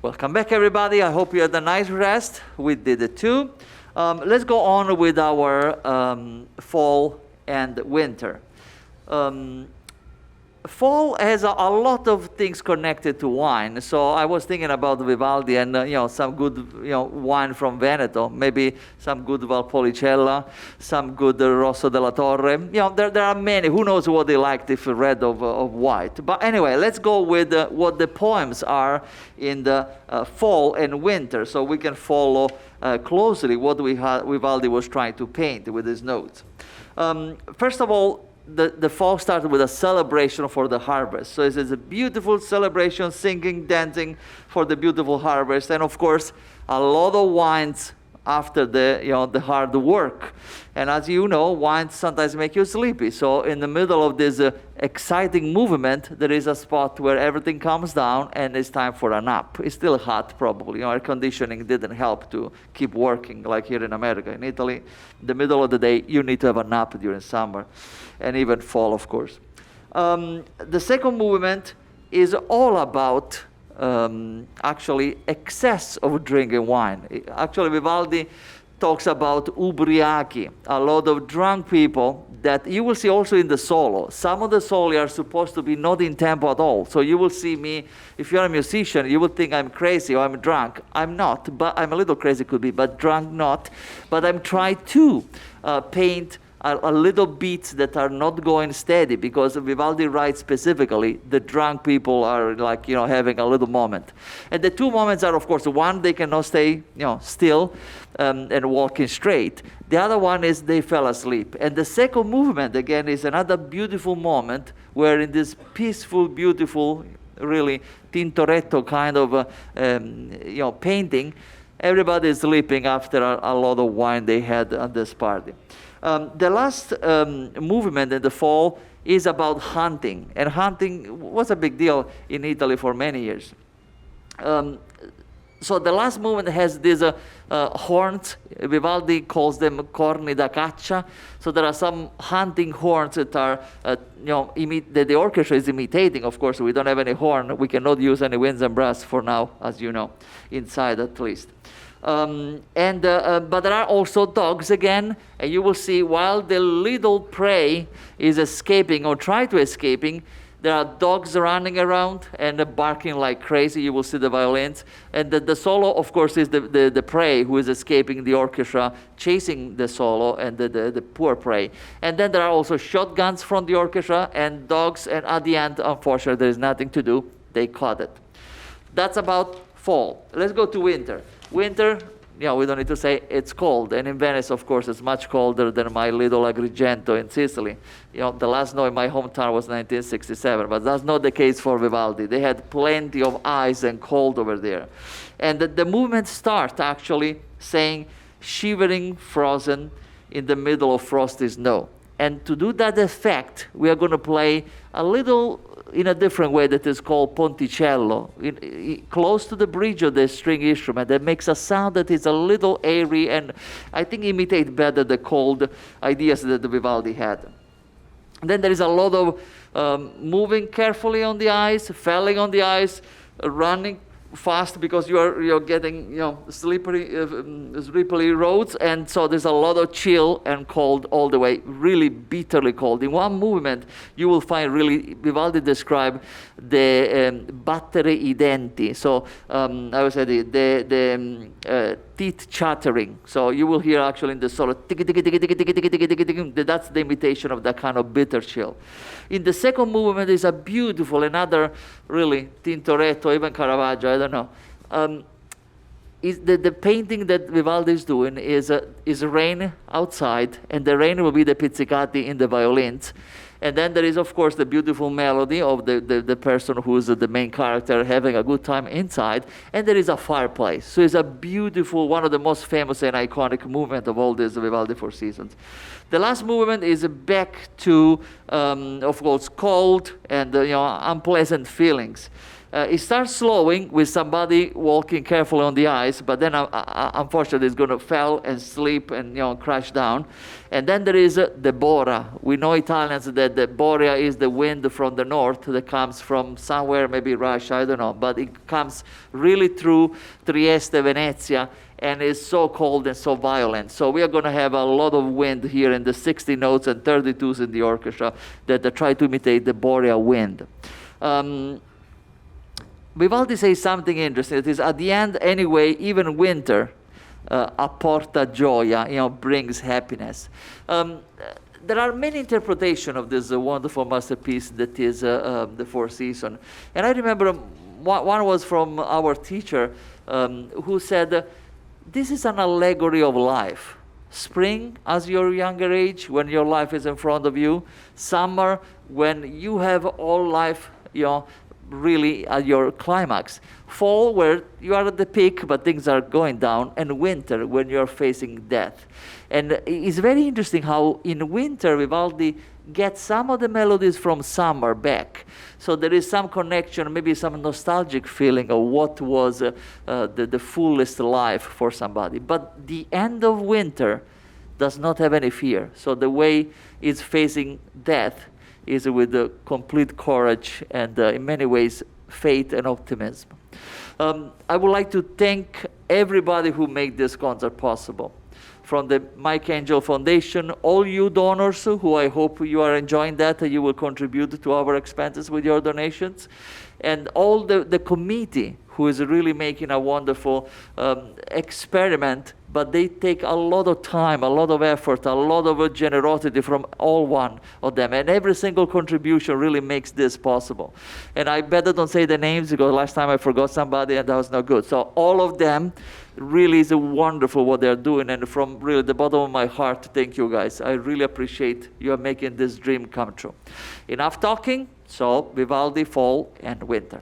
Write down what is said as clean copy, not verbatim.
Welcome back, everybody. I hope you had a nice rest. We did it too. Let's go on with our fall and winter. Fall has a lot of things connected to wine. So I was thinking about Vivaldi and some good wine from Veneto, maybe some good Valpolicella, some good Rosso della Torre. There are many. Who knows what they liked if red of white. But anyway, let's go with what the poems are in the fall and winter, so we can follow closely what Vivaldi was trying to paint with his notes. First of all, the fall started with a celebration for the harvest. So it's a beautiful celebration, singing, dancing for the beautiful harvest. And of course, a lot of wines after the hard work. And as you know, wines sometimes make you sleepy. So in the middle of this exciting movement, there is a spot where everything calms down and it's time for a nap. It's still hot, probably. Air conditioning didn't help to keep working like here in America. In Italy, in the middle of the day, you need to have a nap during summer and even fall, of course. The second movement is all about actually excess of drinking wine. Actually, Vivaldi talks about ubriachi, a lot of drunk people that you will see also in the solo. Some of the soli are supposed to be not in tempo at all. So you will see me, if you're a musician, you will think I'm crazy or I'm drunk. I'm not, but I'm a little crazy could be, but drunk not. But I'm trying to paint a little beats that are not going steady, because Vivaldi writes specifically the drunk people are like having a little moment. And the two moments are, of course, one, they cannot stay still and walking straight. The other one is they fell asleep. And the second movement again is another beautiful moment where in this peaceful, beautiful, really Tintoretto kind of painting, everybody is sleeping after a lot of wine they had at this party. The last movement in the fall is about hunting. And hunting was a big deal in Italy for many years. So the last movement has these horns. Vivaldi calls them corni da caccia. So there are some hunting horns that are, that the orchestra is imitating. Of course, we don't have any horn. We cannot use any winds and brass for now, as you know, inside at least. But there are also dogs again, and you will see while the little prey is escaping or trying to escaping, there are dogs running around and barking like crazy. You will see the violins. And the solo, of course, is the prey who is escaping the orchestra, chasing the solo and the poor prey. And then there are also shotguns from the orchestra and dogs. And at the end, unfortunately, there is nothing to do. They caught it. That's about fall. Let's go to winter. Winter, we don't need to say it's cold. And in Venice, of course, it's much colder than my little Agrigento in Sicily. The last snow in my hometown was 1967, but that's not the case for Vivaldi. They had plenty of ice and cold over there. And the movements start actually saying, shivering, frozen in the middle of frosty snow. And to do that effect, we are going to play a little in a different way that is called ponticello, close to the bridge of the string instrument, that makes a sound that is a little airy and I think imitate better the cold ideas that Vivaldi had. Then there is a lot of moving carefully on the ice, falling on the ice, running fast because you're getting slippery roads, and so there's a lot of chill and cold all the way, really bitterly cold. In one movement you will find really Vivaldi describe the battere I denti, so I would say the teeth chattering. So you will hear actually in the solo that's the imitation of that kind of bitter chill. In the second movement is a beautiful, another really Tintoretto, even Caravaggio, I don't know. Is the painting that Vivaldi is doing is rain outside, and the rain will be the pizzicati in the violins. And then there is, of course, the beautiful melody of the person who's the main character having a good time inside. And there is a fireplace. So it's a beautiful, one of the most famous and iconic movement of all these Vivaldi Four Seasons. The last movement is back to, of course, cold and unpleasant feelings. It starts slowing with somebody walking carefully on the ice, but then unfortunately it's going to fall and slip and crash down. And then there is the Bora. We know Italians that the Borea is the wind from the north that comes from somewhere, maybe Russia, I don't know, but it comes really through Trieste, Venezia, and it's so cold and so violent. So we are going to have a lot of wind here in the 60 notes and 32s in the orchestra that try to imitate the Borea wind. Vivaldi says something interesting. It is at the end, anyway, even winter apporta gioia, brings happiness. There are many interpretations of this wonderful masterpiece that is the Four Seasons. And I remember one was from our teacher who said, this is an allegory of life. Spring, as your younger age, when your life is in front of you. Summer, when you have all life, really at your climax. Fall, where you are at the peak, but things are going down. And winter, when you're facing death. And it's very interesting how in winter, Vivaldi gets some of the melodies from summer back. So there is some connection, maybe some nostalgic feeling of what was the fullest life for somebody. But the end of winter does not have any fear. So the way it's facing death is with complete courage and in many ways faith and optimism. I would like to thank everybody who made this concert possible. From the Angell Foundation, all you donors who I hope you are enjoying that, you will contribute to our expenses with your donations, and all the committee who is really making a wonderful experiment, but they take a lot of time, a lot of effort, a lot of generosity from all one of them, and every single contribution really makes this possible. And I better don't say the names because last time I forgot somebody and that was not good. So all of them really is wonderful what they're doing, and from really the bottom of my heart, thank you guys. I really appreciate you are making this dream come true. Enough talking, so Vivaldi, Fall and Winter.